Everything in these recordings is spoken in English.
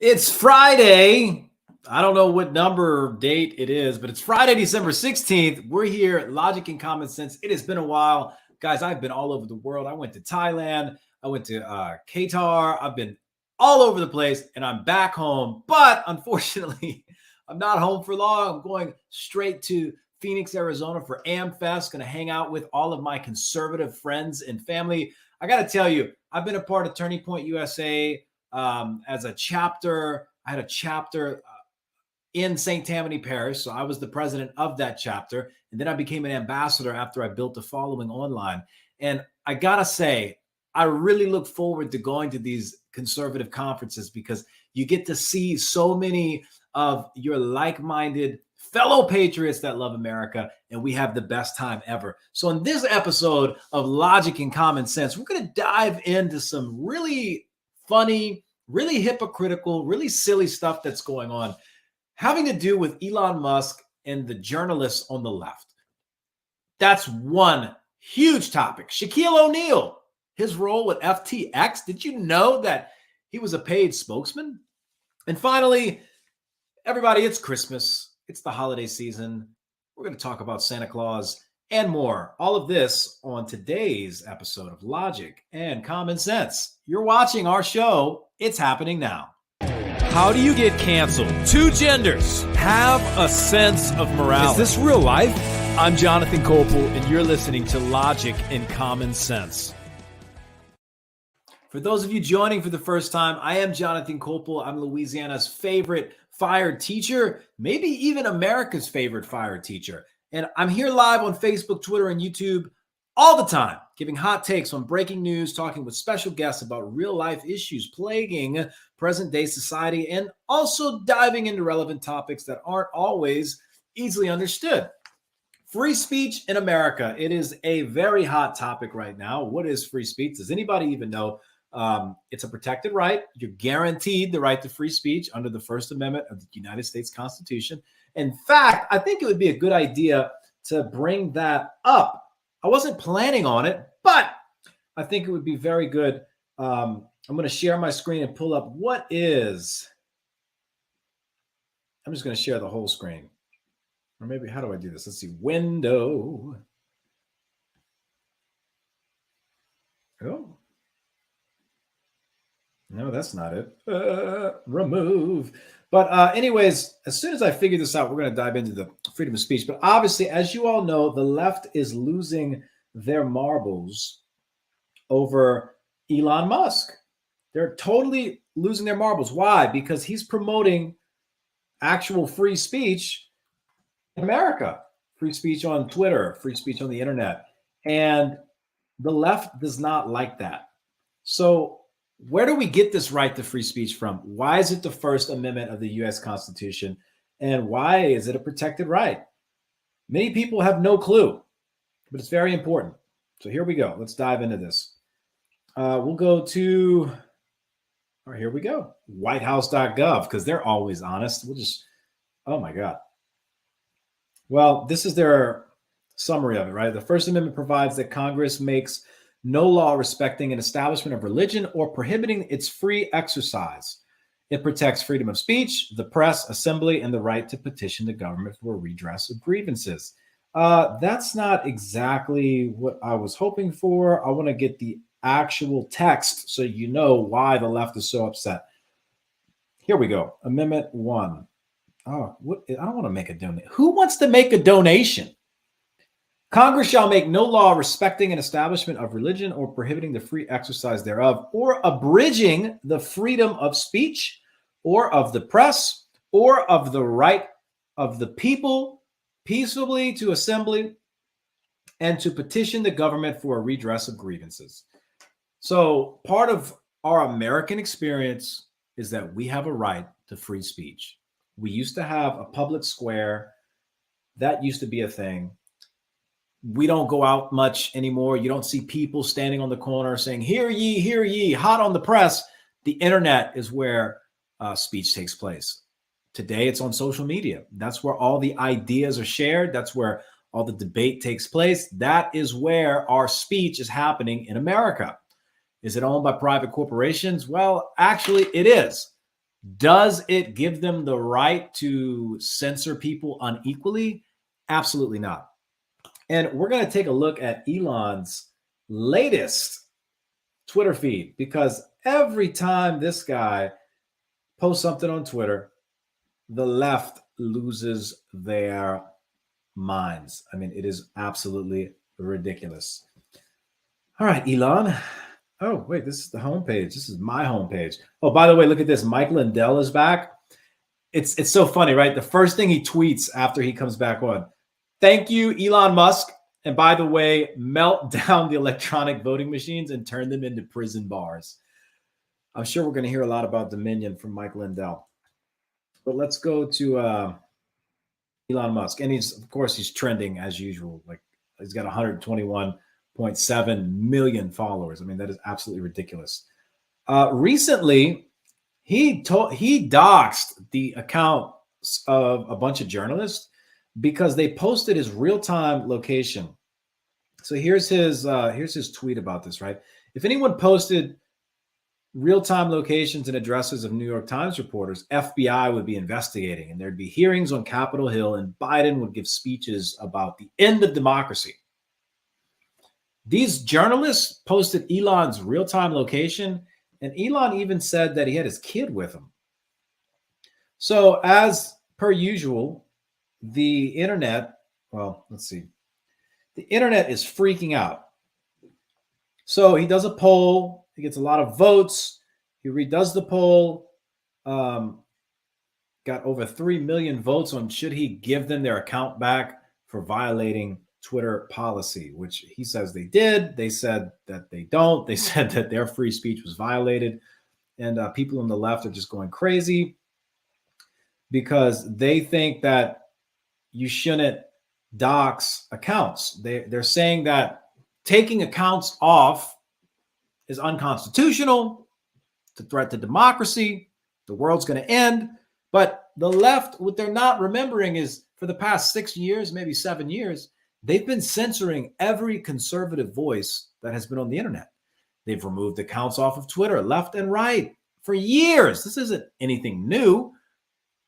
It's Friday. I don't know what number or date it is, but it's Friday, December 16th. We're here at Logic and Common Sense. It has been a while. Guys, I've been all over the world. I went to Thailand. I went to Qatar. I've been all over the place, and I'm back home. But unfortunately, I'm not home for long. I'm going straight to Phoenix, Arizona for AmFest. Going to hang out with all of my conservative friends and family. I got to tell you, I've been a part of Turning Point USA as a chapter. I had a chapter in St. Tammany Parish. So I was the president of that chapter. And then I became an ambassador after I built a following online. And I got to say, I really look forward to going to these conservative conferences because you get to see so many of your like-minded fellow patriots that love America, and we have the best time ever. So in this episode of Logic and Common Sense, we're going to dive into some really funny, really hypocritical, really silly stuff that's going on, having to do with Elon Musk and the journalists on the left. That's one huge topic. Shaquille O'Neal, his role with FTX. Did you know that he was a paid spokesman? And finally, everybody, it's Christmas. It's the holiday season. We're going to talk about Santa Claus and more. All of this on today's episode of Logic and Common Sense. You're watching our show. It's happening now. How do you get canceled? Two genders have a sense of morality. Is this real life? I'm Jonathan Copel, and you're listening to Logic and Common Sense. For those of you joining for the first time, I am Jonathan Copel. I'm Louisiana's favorite fired teacher, maybe even America's favorite fired teacher. And I'm here live on Facebook, Twitter, and YouTube all the time, giving hot takes on breaking news, talking with special guests about real-life issues plaguing present-day society, and also diving into relevant topics that aren't always easily understood. Free speech in America. It is a very hot topic right now. What is free speech? Does anybody even know? It's a protected right. You're guaranteed the right to free speech under the First Amendment of the United States Constitution. In fact, I think it would be a good idea to bring that up. I wasn't planning on it, but I think it would be very good. I'm going to share my screen and pull up I'm just going to share the whole screen. Or maybe, how do I do this? Let's see. Window. Oh. No, that's not it. Remove. But anyways, as soon as I figure this out, we're going to dive into the freedom of speech. But obviously, as you all know, the left is losing their marbles over Elon Musk. They're totally losing their marbles. Why? Because he's promoting actual free speech in America. Free speech on Twitter, free speech on the internet. And the left does not like that. So where do we get this right to free speech from? Why is it the First Amendment of the U.S. Constitution? And why is it a protected right? Many people have no clue, but it's very important. So here we go. Let's dive into this. We'll go to, here we go, whitehouse.gov, because they're always honest. Oh my God. Well, this is their summary of it, right? The First Amendment provides that Congress makes no law respecting an establishment of religion or prohibiting its free exercise. It protects freedom of speech, the press, assembly, and the right to petition the government for redress of grievances. That's not exactly what I was hoping for. I want to get the actual text so you know why the left is so upset. Here we go. Amendment 1. Oh, I don't want to make a donation. Who wants to make a donation? Congress shall make no law respecting an establishment of religion or prohibiting the free exercise thereof, or abridging the freedom of speech, or of the press, or of the right of the people peaceably to assembly and to petition the government for a redress of grievances. So part of our American experience is that we have a right to free speech. We used to have a public square. That used to be a thing. We don't go out much anymore. You don't see people standing on the corner saying, hear ye, hot on the press. The internet is where speech takes place. Today, it's on social media. That's where all the ideas are shared. That's where all the debate takes place. That is where our speech is happening in America. Is it owned by private corporations? Well, actually, it is. Does it give them the right to censor people unequally? Absolutely not. And we're going to take a look at Elon's latest Twitter feed, because every time this guy posts something on Twitter, the left loses their minds. I mean, it is absolutely ridiculous. All right, Elon. Oh, wait, this is the homepage. This is my homepage. Oh, by the way, look at this. Mike Lindell is back. It's so funny, right? The first thing he tweets after he comes back on, thank you, Elon Musk. And by the way, melt down the electronic voting machines and turn them into prison bars. I'm sure we're going to hear a lot about Dominion from Mike Lindell. But let's go to Elon Musk. And he's trending as usual. Like, he's got 121.7 million followers. I mean, that is absolutely ridiculous. Recently, he doxed the accounts of a bunch of journalists because they posted his real-time location. So here's his tweet about this, right? If anyone posted real-time locations and addresses of New York Times reporters, FBI would be investigating, and there'd be hearings on Capitol Hill, and Biden would give speeches about the end of democracy. These journalists posted Elon's real-time location, and Elon even said that he had his kid with him. So as per usual, the internet is freaking out. So he does a poll. He gets a lot of votes. He redoes the poll. Got over 3 million votes on should he give them their account back for violating Twitter policy, which he says they did. They said that they don't. They said that their free speech was violated. And people on the left are just going crazy because they think that you shouldn't dox accounts. They're saying that taking accounts off is unconstitutional, it's a threat to democracy, the world's going to end. But the left, what they're not remembering is for the past 6 years, maybe 7 years, they've been censoring every conservative voice that has been on the internet. They've removed accounts off of Twitter, left and right, for years. This isn't anything new.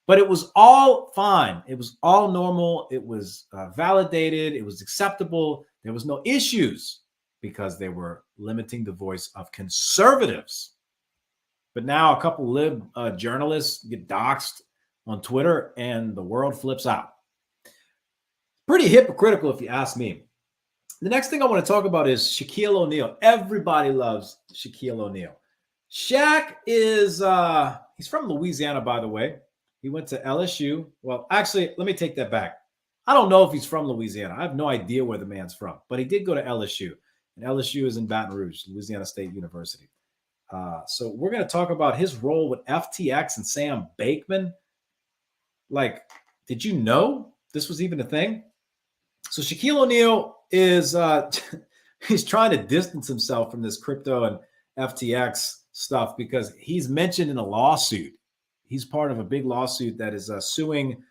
But it was all fine. It was all normal. It was validated. It was acceptable. There was no issues because they were limiting the voice of conservatives. But now a couple lib journalists get doxxed on Twitter and the world flips out. Pretty hypocritical if you ask me. The next thing I want to talk about is Shaquille O'Neal. Everybody loves Shaquille O'Neal. Shaq is, he's from Louisiana, by the way. He went to LSU. Well, actually, let me take that back. I don't know if he's from Louisiana. I have no idea where the man's from, but he did go to LSU. And LSU is in Baton Rouge, Louisiana State University. So we're going to talk about his role with FTX and Sam Bankman. Like, did you know this was even a thing? So Shaquille O'Neal is he's trying to distance himself from this crypto and FTX stuff because he's mentioned in a lawsuit. He's part of a big lawsuit that is suing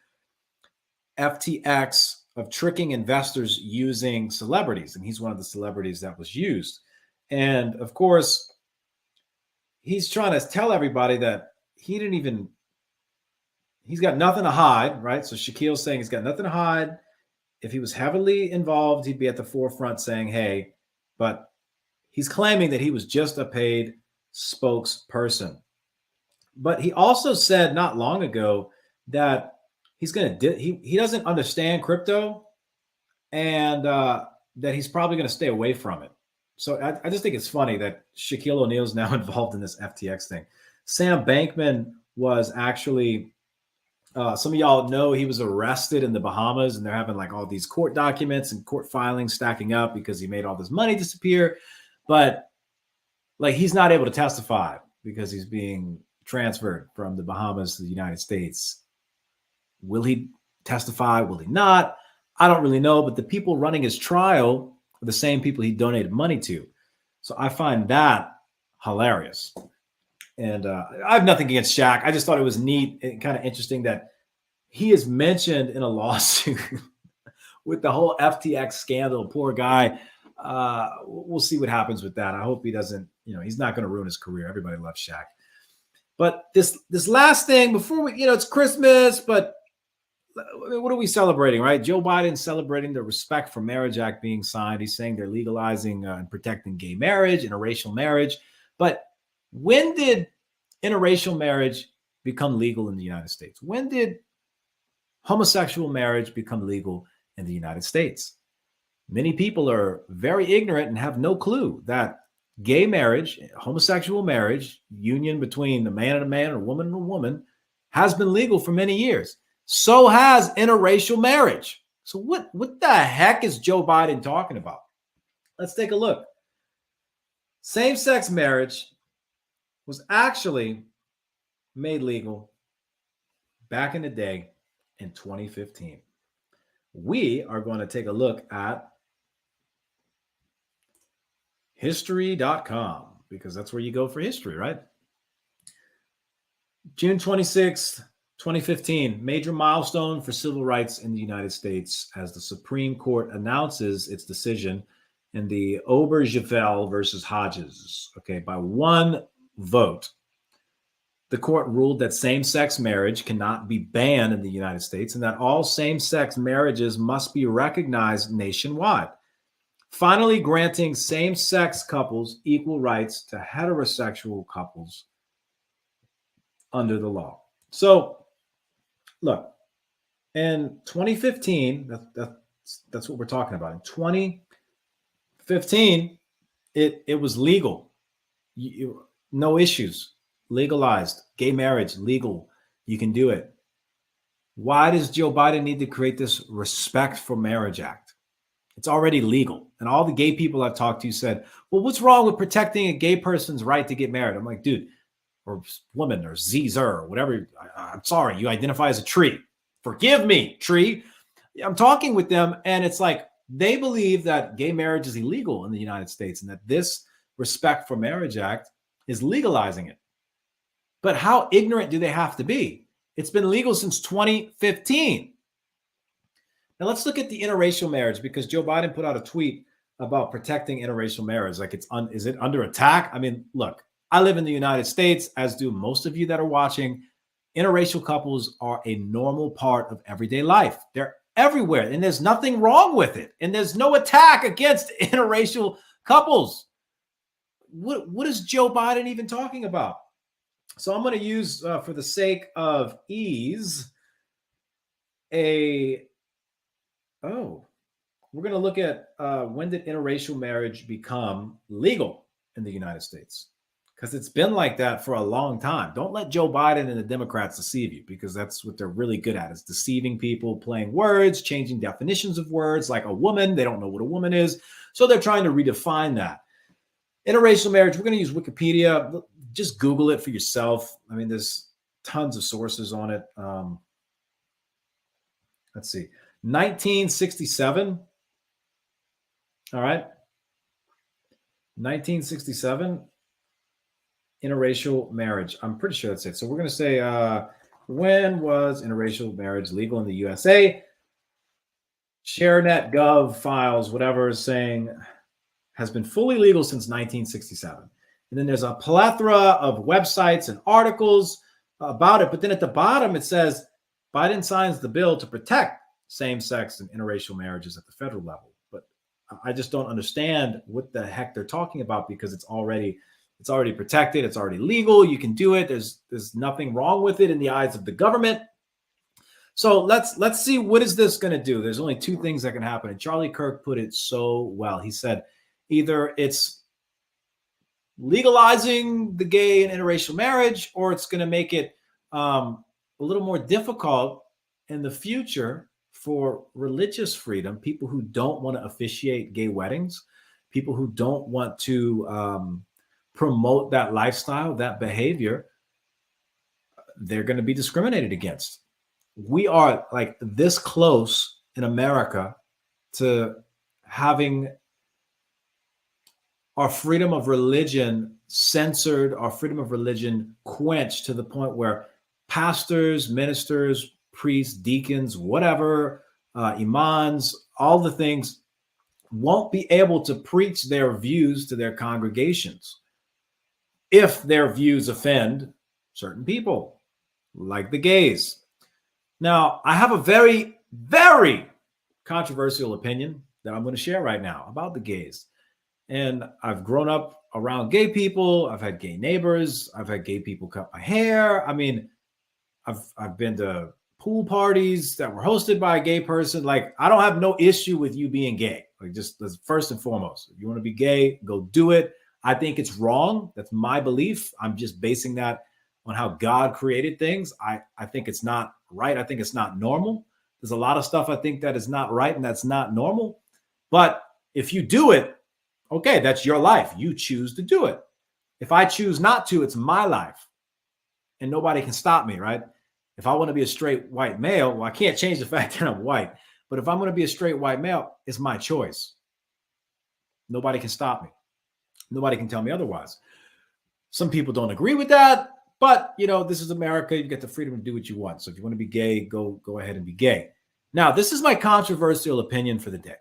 FTX of tricking investors using celebrities. And he's one of the celebrities that was used. And of course, he's trying to tell everybody that he's got nothing to hide, right? So Shaquille's saying he's got nothing to hide. If he was heavily involved, he'd be at the forefront saying, hey, but he's claiming that he was just a paid spokesperson. But he also said not long ago that he's going to he doesn't understand crypto and that he's probably going to stay away from it. So I just think it's funny that Shaquille O'Neal is now involved in this FTX thing. Sam Bankman was actually some of y'all know he was arrested in the Bahamas, and they're having like all these court documents and court filings stacking up because he made all this money disappear. But like he's not able to testify because he's being transferred from the Bahamas to the United States. Will he testify? Will he not? I don't really know, but the people running his trial are the same people he donated money to. So I find that hilarious. And I have nothing against Shaq. I just thought it was neat and kind of interesting that he is mentioned in a lawsuit with the whole FTX scandal. Poor guy. We'll see what happens with that. I hope he doesn't, he's not going to ruin his career. Everybody loves Shaq. But this last thing before we, it's Christmas, but what are we celebrating, right? Joe Biden celebrating the Respect for Marriage Act being signed. He's saying they're legalizing and protecting gay marriage, interracial marriage. But when did interracial marriage become legal in the United States? When did homosexual marriage become legal in the United States? Many people are very ignorant and have no clue that gay marriage, homosexual marriage, union between a man and a man, or a woman and a woman, has been legal for many years. So has interracial marriage. So what the heck is Joe Biden talking about? Let's take a look. Same-sex marriage was actually made legal back in the day in 2015. We are going to take a look at history.com because that's where you go for history, right? June 26th, 2015, major milestone for civil rights in the United States as the Supreme Court announces its decision in the Obergefell versus Hodges. Okay, by one vote, the court ruled that same-sex marriage cannot be banned in the United States and that all same-sex marriages must be recognized nationwide, finally granting same-sex couples equal rights to heterosexual couples under the law. So, look, in 2015, that's what we're talking about. In 2015, it was legal. No issues. Legalized. Gay marriage, legal. You can do it. Why does Joe Biden need to create this Respect for Marriage Act? It's already legal. And all the gay people I've talked to said, well, what's wrong with protecting a gay person's right to get married? I'm like, dude, or woman, or Zer, or whatever. I'm sorry, you identify as a tree. Forgive me, tree. I'm talking with them, and it's like they believe that gay marriage is illegal in the United States and that this Respect for Marriage Act is legalizing it. But how ignorant do they have to be? It's been legal since 2015. Now let's look at the interracial marriage because Joe Biden put out a tweet about protecting interracial marriage. Like is it under attack? I mean, look, I live in the United States, as do most of you that are watching. Interracial couples are a normal part of everyday life. They're everywhere, and there's nothing wrong with it. And there's no attack against interracial couples. What is Joe Biden even talking about? So I'm going to use, for the sake of ease, we're going to look at when did interracial marriage become legal in the United States? Because it's been like that for a long time. Don't let Joe Biden and the Democrats deceive you, because that's what they're really good at, is deceiving people, playing words, changing definitions of words. Like a woman, they don't know what a woman is. So they're trying to redefine that. Interracial marriage, we're going to use Wikipedia. Just Google it for yourself. I mean, there's tons of sources on it. Let's see. 1967. All right. 1967. Interracial marriage. I'm pretty sure that's it. So we're going to say, when was interracial marriage legal in the USA? ShareNet.gov files, whatever, is saying has been fully legal since 1967. And then there's a plethora of websites and articles about it. But then at the bottom, it says Biden signs the bill to protect same-sex and interracial marriages at the federal level. But I just don't understand what the heck they're talking about, because it's already protected. It's already legal. You can do it. There's nothing wrong with it in the eyes of the government. So let's see, what is this going to do? There's only two things that can happen. And Charlie Kirk put it so well. He said, either it's legalizing the gay and interracial marriage, or it's going to make it a little more difficult in the future for religious freedom, people who don't want to officiate gay weddings, people who don't want to promote that lifestyle, that behavior. They're going to be discriminated against. We are like this close in America to having our freedom of religion censored, our freedom of religion quenched, to the point where pastors, ministers, priests, deacons, whatever, imams, all the things, won't be able to preach their views to their congregations if their views offend certain people, like the gays. Now, I have a very, very controversial opinion that I'm going to share right now about the gays. And I've grown up around gay people. I've had gay neighbors. I've had gay people cut my hair. I mean, I've been to pool parties that were hosted by a gay person. Like, I don't have no issue with you being gay. Like, just first and foremost, if you want to be gay, go do it. I think it's wrong. That's my belief. I'm just basing that on how God created things. I think it's not right. I think it's not normal. There's a lot of stuff I think that is not right and that's not normal. But if you do it, okay, that's your life. You choose to do it. If I choose not to, it's my life. And nobody can stop me, right? If I want to be a straight white male, well, I can't change the fact that I'm white. But if I'm going to be a straight white male, it's my choice. Nobody can stop me. Nobody can tell me otherwise. Some people don't agree with that, but this is America. You get the freedom to do what you want. So if you want to be gay, go ahead and be gay. Now, this is my controversial opinion for the day.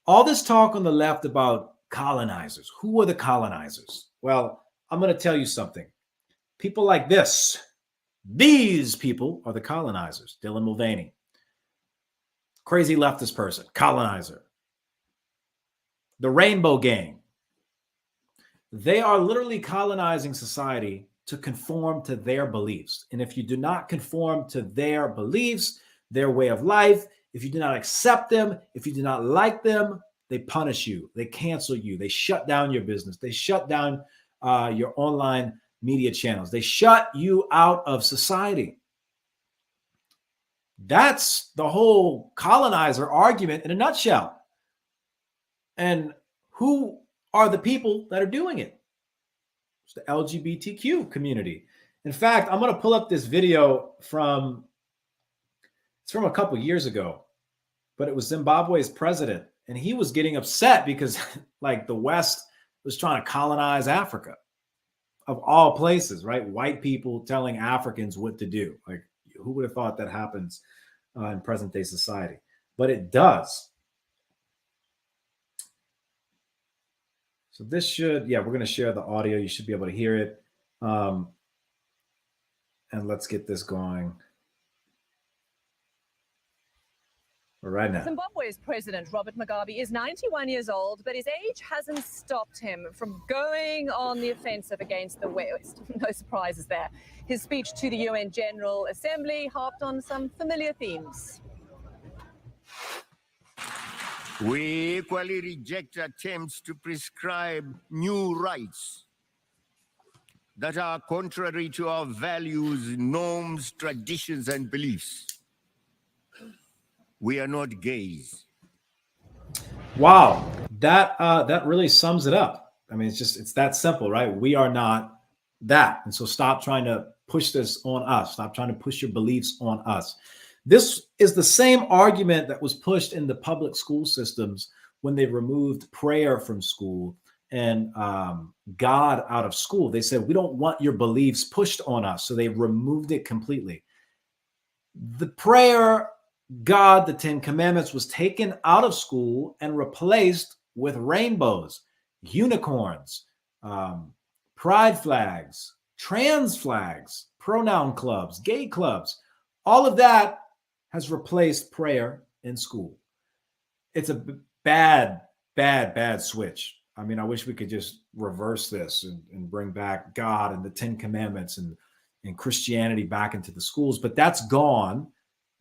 All this talk on the left about colonizers. Who are the colonizers? Well, I'm going to tell you something. People like this, these people are the colonizers. Dylan Mulvaney, crazy leftist person, colonizer. The Rainbow Gang. They are literally colonizing society to conform to their beliefs. And if you do not conform to their beliefs, their way of life, if you do not accept them, if you do not like them, they punish you, they cancel you, they shut down your business, they shut down your online media channels, they shut you out of society. That's the whole colonizer argument in a nutshell. And who are the people that are doing it? It's the LGBTQ community. In fact, I'm going to pull up this video from a couple years ago, but it was Zimbabwe's president. And he was getting upset because like the West was trying to colonize Africa, of all places, right? White people telling Africans what to do. Like, who would have thought that happens in present day society? But it does. So this should, we're going to share the audio. You should be able to hear it. And let's get this going. Right now. Zimbabwe's President Robert Mugabe is 91 years old, but his age hasn't stopped him from going on the offensive against the West. No surprises there. His speech to the UN General Assembly harped on some familiar themes. We equally reject attempts to prescribe new rights that are contrary to our values, norms, traditions, and beliefs. We are not gays. Wow, that really sums it up. I mean, it's that simple, right? We are not that. And so stop trying to push this on us. Stop trying to push your beliefs on us. This is the same argument that was pushed in the public school systems when they removed prayer from school and God out of school. They said, we don't want your beliefs pushed on us. So they removed it completely. The prayer, God, the 10 Commandments, was taken out of school and replaced with rainbows, unicorns, pride flags, trans flags, pronoun clubs, gay clubs. All of that has replaced prayer in school. It's a bad switch. I mean, I wish we could just reverse this and bring back God and the 10 Commandments and Christianity back into the schools. But that's gone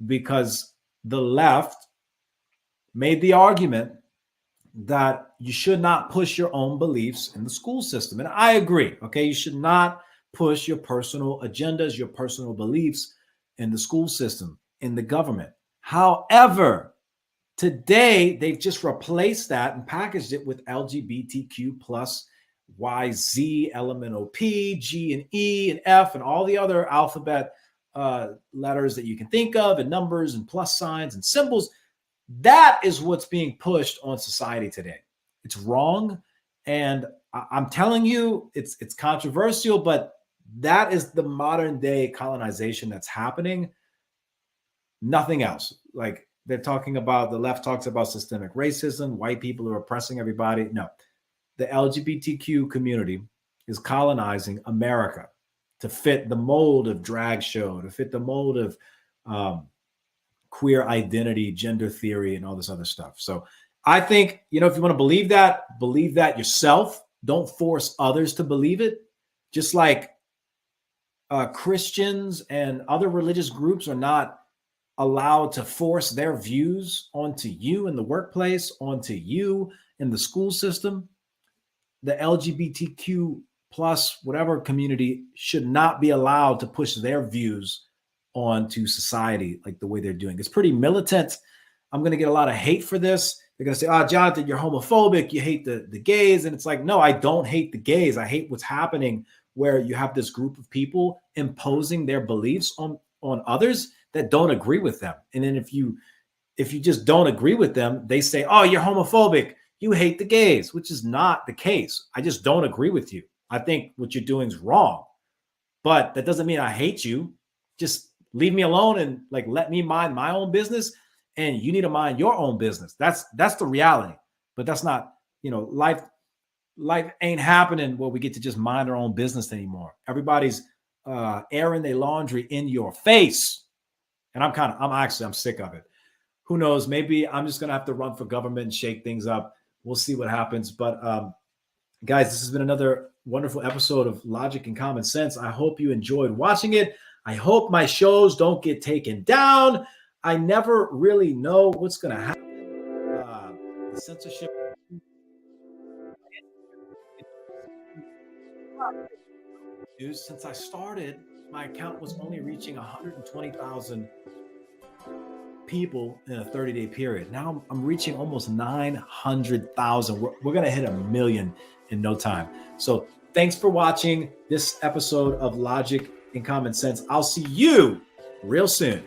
because the left made the argument that you should not push your own beliefs in the school system. And I agree. Okay. You should not push your personal agendas, your personal beliefs in the school system, in the government. However, today they've just replaced that and packaged it with LGBTQ plus Y, Z, elemental P, G, and E, and F, and all the other alphabet letters that you can think of, and numbers and plus signs and symbols. That is what's being pushed on society today. It's wrong. And I'm telling you, it's controversial, but that is the modern day colonization that's happening. Nothing else. Like they're talking about, the left talks about systemic racism, white people are oppressing everybody. No, the LGBTQ community is colonizing America. to fit the mold of drag show, to fit the mold of queer identity, gender theory, and all this other stuff. So I think, if you want to believe that yourself. Don't force others to believe it. Just like Christians and other religious groups are not allowed to force their views onto you in the workplace, onto you in the school system. The LGBTQ plus whatever community should not be allowed to push their views onto society like the way they're doing. It's pretty militant. I'm going to get a lot of hate for this. They're going to say, Jonathan, you're homophobic. You hate the gays. And it's like, no, I don't hate the gays. I hate what's happening where you have this group of people imposing their beliefs on others that don't agree with them. And then if you just don't agree with them, they say, oh, you're homophobic. You hate the gays, which is not the case. I just don't agree with you. I think what you're doing is wrong. But that doesn't mean I hate you. Just leave me alone and let me mind my own business. And you need to mind your own business. That's the reality. But that's not, life ain't happening where we get to just mind our own business anymore. Everybody's airing their laundry in your face. And I'm sick of it. Who knows? Maybe I'm just going to have to run for government and shake things up. We'll see what happens. But guys, this has been another wonderful episode of Logic and Common Sense. I hope you enjoyed watching it. I hope my shows don't get taken down. I never really know what's going to happen. The censorship. Since I started, my account was only reaching 120,000 people in a 30-day period. Now I'm reaching almost 900,000. We're going to hit 1 million in no time. So thanks for watching this episode of Logic and Common Sense. I'll see you real soon.